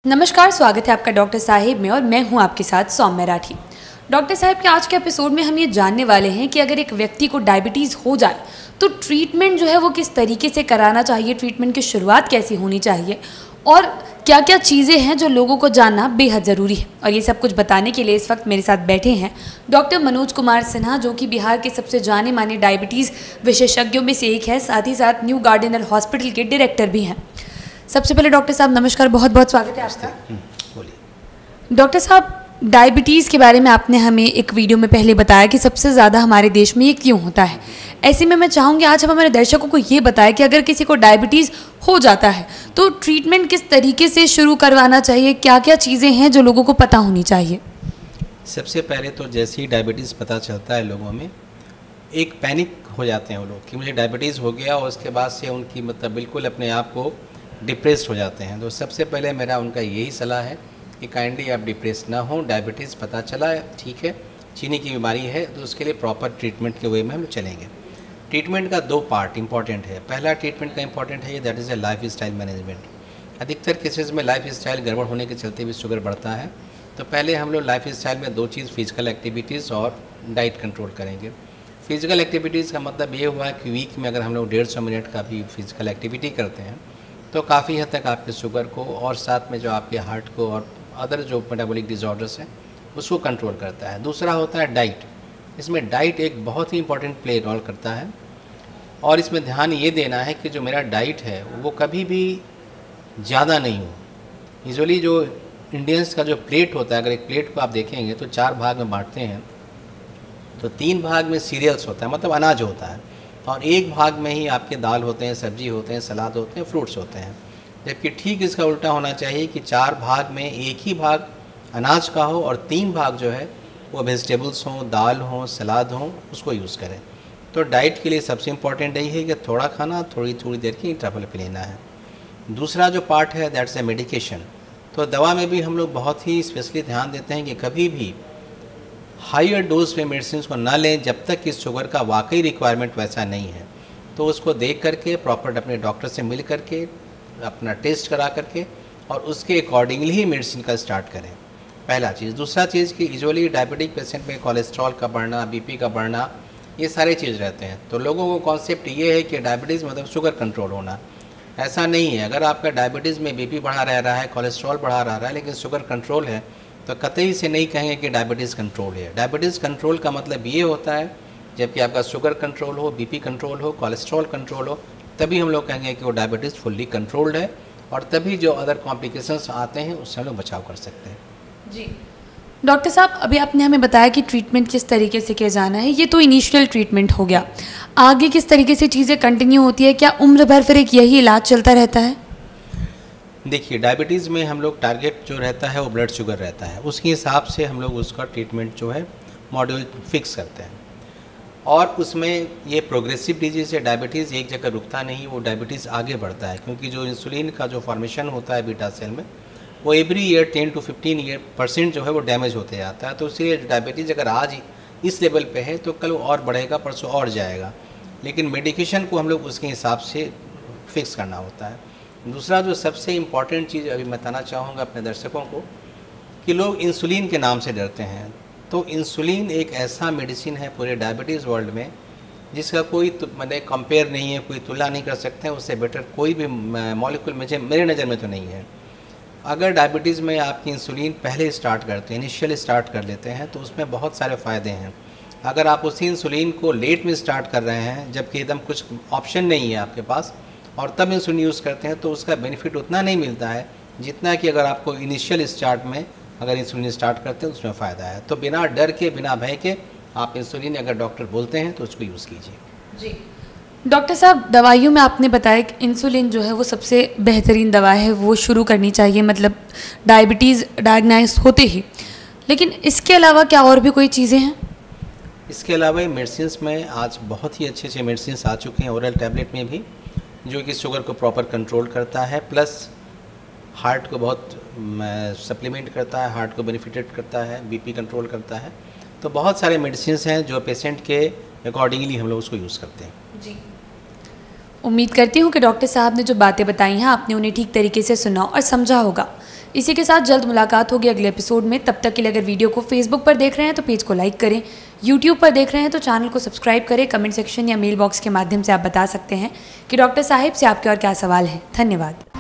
नमस्कार, स्वागत है आपका डॉक्टर साहिब में और मैं हूं आपके साथ सौम्य राठी। डॉक्टर साहब के आज के एपिसोड में हम ये जानने वाले हैं कि अगर एक व्यक्ति को डायबिटीज़ हो जाए तो ट्रीटमेंट जो है वो किस तरीके से कराना चाहिए, ट्रीटमेंट की शुरुआत कैसी होनी चाहिए और क्या क्या चीज़ें हैं जो लोगों को जानना बेहद ज़रूरी है। और ये सब कुछ बताने के लिए इस वक्त मेरे साथ बैठे हैं डॉक्टर मनोज कुमार सिन्हा, जो कि बिहार के सबसे जाने माने डायबिटीज़ विशेषज्ञों में से एक है, साथ ही साथ न्यू गार्डिनर हॉस्पिटल के डायरेक्टर भी हैं। सबसे पहले डॉक्टर साहब नमस्कार, बहुत बहुत स्वागत है आपका। बोलिए। डॉक्टर साहब, डायबिटीज़ के बारे में आपने हमें एक वीडियो में पहले बताया कि सबसे ज़्यादा हमारे देश में ये क्यों होता है। ऐसे में मैं चाहूँगी आज हम हमारे दर्शकों को ये बताएं कि अगर किसी को डायबिटीज़ हो जाता है तो ट्रीटमेंट किस तरीके से शुरू करवाना चाहिए, क्या क्या चीज़ें हैं जो लोगों को पता होनी चाहिए। सबसे पहले तो जैसे ही डायबिटीज़ पता चलता है लोगों में एक पैनिक हो जाते हैं वो लोग कि मुझे डायबिटीज़ हो गया, और उसके बाद से उनकी मतलब बिल्कुल अपने आप को डिप्रेस्ड हो जाते हैं। तो सबसे पहले मेरा उनका यही सलाह है कि काइंडली आप डिप्रेस ना हो। डायबिटीज़ पता चला है, ठीक है, चीनी की बीमारी है, तो उसके लिए प्रॉपर ट्रीटमेंट के वे में हम चलेंगे। ट्रीटमेंट का दो पार्ट इंपॉर्टेंट है। पहला ट्रीटमेंट का इंपॉर्टेंट है that is a life style management. अधिकतर केसेस में लाइफ स्टाइल गड़बड़ होने के चलते भी शुगर बढ़ता है। तो पहले हम लोग लाइफ स्टाइल में दो चीज़, फिजिकल एक्टिविटीज़ और डाइट कंट्रोल करेंगे। फिजिकल एक्टिविटीज़ का मतलब ये हुआ कि वीक में अगर हम लोग 150 मिनट का भी फिजिकल एक्टिविटी करते हैं तो काफ़ी हद तक आपके शुगर को और साथ में जो आपके हार्ट को और अदर जो मेटाबॉलिक डिसऑर्डर्स हैं उसको कंट्रोल करता है। दूसरा होता है डाइट। इसमें डाइट एक बहुत ही इंपॉर्टेंट प्ले रोल करता है, और इसमें ध्यान ये देना है कि जो मेरा डाइट है वो कभी भी ज़्यादा नहीं हो। यूजुअली जो इंडियंस का जो प्लेट होता है, अगर एक प्लेट को आप देखेंगे तो 4 भाग में बांटते हैं, तो 3 भाग में सीरियल्स होता है, मतलब अनाज होता है, और 1 भाग में ही आपके दाल होते हैं, सब्जी होते हैं, सलाद होते हैं, फ्रूट्स होते हैं। जबकि ठीक इसका उल्टा होना चाहिए कि 4 भाग में 1 ही भाग अनाज का हो और 3 भाग जो है वो वेजिटेबल्स हों, दाल हों, सलाद हों, उसको यूज़ करें। तो डाइट के लिए सबसे इम्पॉर्टेंट यही है कि थोड़ा खाना थोड़ी थोड़ी देर की इंटरवल पे लेना है। दूसरा जो पार्ट है दैट्स ए मेडिकेशन। तो दवा में भी हम लोग बहुत ही स्पेशली ध्यान देते हैं कि कभी भी हाइयर डोज पे मेडिसिन को ना लें जब तक कि शुगर का वाकई रिक्वायरमेंट वैसा नहीं है। तो उसको देख करके प्रॉपर अपने डॉक्टर से मिल करके अपना टेस्ट करा करके और उसके अकॉर्डिंगली ही मेडिसिन का स्टार्ट करें, पहला चीज़। दूसरा चीज़ कि यूजुअली डायबिटिक पेशेंट में कोलेस्ट्रॉल का बढ़ना, बीपी का बढ़ना, ये सारे चीज़ रहते हैं। तो लोगों को कॉन्सेप्ट ये है कि डायबिटीज़ मतलब शुगर कंट्रोल होना। ऐसा नहीं है। अगर आपका डायबिटीज़ में बीपी बढ़ा रह रहा है, कोलेस्ट्रॉल बढ़ा रहा है, लेकिन शुगर कंट्रोल है, तो कतई से नहीं कहेंगे कि डायबिटीज़ कंट्रोल है। डायबिटीज़ कंट्रोल का मतलब ये होता है जबकि आपका शुगर कंट्रोल हो, बीपी कंट्रोल हो, कोलेस्ट्रॉल कंट्रोल हो, तभी हम लोग कहेंगे कि वो डायबिटीज़ फुल्ली कंट्रोल्ड है, और तभी जो अदर कॉम्प्लिकेशंस आते हैं उससे हम लोग बचाव कर सकते हैं। जी डॉक्टर साहब, अभी आपने हमें बताया कि ट्रीटमेंट किस तरीके से किया जाना है, ये तो इनिशियल ट्रीटमेंट हो गया। आगे किस तरीके से चीज़ें कंटिन्यू होती है, क्या उम्र भर फिर एक यही इलाज चलता रहता है? देखिए, डायबिटीज़ में हम लोग टारगेट जो रहता है वो ब्लड शुगर रहता है, उसके हिसाब से हम लोग उसका ट्रीटमेंट जो है मॉड्यूल फिक्स करते हैं। और उसमें ये प्रोग्रेसिव डिजीज़ है, डायबिटीज़ एक जगह रुकता नहीं, वो डायबिटीज़ आगे बढ़ता है, क्योंकि जो इंसुलिन का जो फॉर्मेशन होता है बीटा सेल में वो एवरी ईयर 10 to 15% जो है वो डैमेज होते जाता है। तो इसलिए डायबिटीज़ अगर आज इस लेवल पे है तो कल और बढ़ेगा, परसों और जाएगा, लेकिन मेडिकेशन को हम लोग उसके हिसाब से फिक्स करना होता है। दूसरा जो सबसे इम्पॉर्टेंट चीज़ अभी बताना चाहूँगा अपने दर्शकों को कि लोग इंसुलिन के नाम से डरते हैं। तो इंसुलिन एक ऐसा मेडिसिन है पूरे डायबिटीज़ वर्ल्ड में जिसका कोई मतलब कंपेयर नहीं है, कोई तुलना नहीं कर सकते हैं, उससे बेटर कोई भी मॉलिक्यूल मेरे नज़र में तो नहीं है। अगर डायबिटीज़ में आपकी इंसुलिन पहले स्टार्ट करते हैं, इनिशियल स्टार्ट कर लेते हैं, तो उसमें बहुत सारे फ़ायदे हैं। अगर आप उसी इंसुलिन को लेट में स्टार्ट कर रहे हैं जबकि एकदम कुछ ऑप्शन नहीं है आपके पास और तब इंसुलिन यूज़ करते हैं, तो उसका बेनिफिट उतना नहीं मिलता है जितना कि अगर आपको इनिशियल स्टार्ट में अगर इंसुलिन स्टार्ट करते हैं तो उसमें फ़ायदा है। तो बिना डर के, बिना भय के आप इंसुलिन अगर डॉक्टर बोलते हैं तो उसको यूज़ कीजिए। जी डॉक्टर साहब, दवाइयों में आपने बताया कि इंसुलिन जो है वो सबसे बेहतरीन दवा है, वो शुरू करनी चाहिए, मतलब डायबिटीज़ डायग्नाइज होते ही। लेकिन इसके अलावा क्या और भी कोई चीज़ें हैं? इसके अलावा मेडिसिन में आज बहुत ही अच्छे मेडिसिन आ चुके हैं ओरल टैबलेट में भी, जो कि शुगर को प्रॉपर कंट्रोल करता है, प्लस हार्ट को बहुत सप्लीमेंट करता है, हार्ट को बेनिफिटेड करता है, बीपी कंट्रोल करता है। तो बहुत सारे मेडिसिन हैं जो पेशेंट के अकॉर्डिंगली हम लोग उसको यूज़ करते हैं। जी, उम्मीद करती हूँ कि डॉक्टर साहब ने जो बातें बताई हैं आपने उन्हें ठीक तरीके से सुना और समझा होगा। इसी के साथ जल्द मुलाकात होगी अगले एपिसोड में। तब तक के लिए अगर वीडियो को फेसबुक पर देख रहे हैं तो पेज को लाइक करें, यूट्यूब पर देख रहे हैं तो चैनल को सब्सक्राइब करें। कमेंट सेक्शन या मेल बॉक्स के माध्यम से आप बता सकते हैं कि डॉक्टर साहिब से आपके और क्या सवाल हैं। धन्यवाद।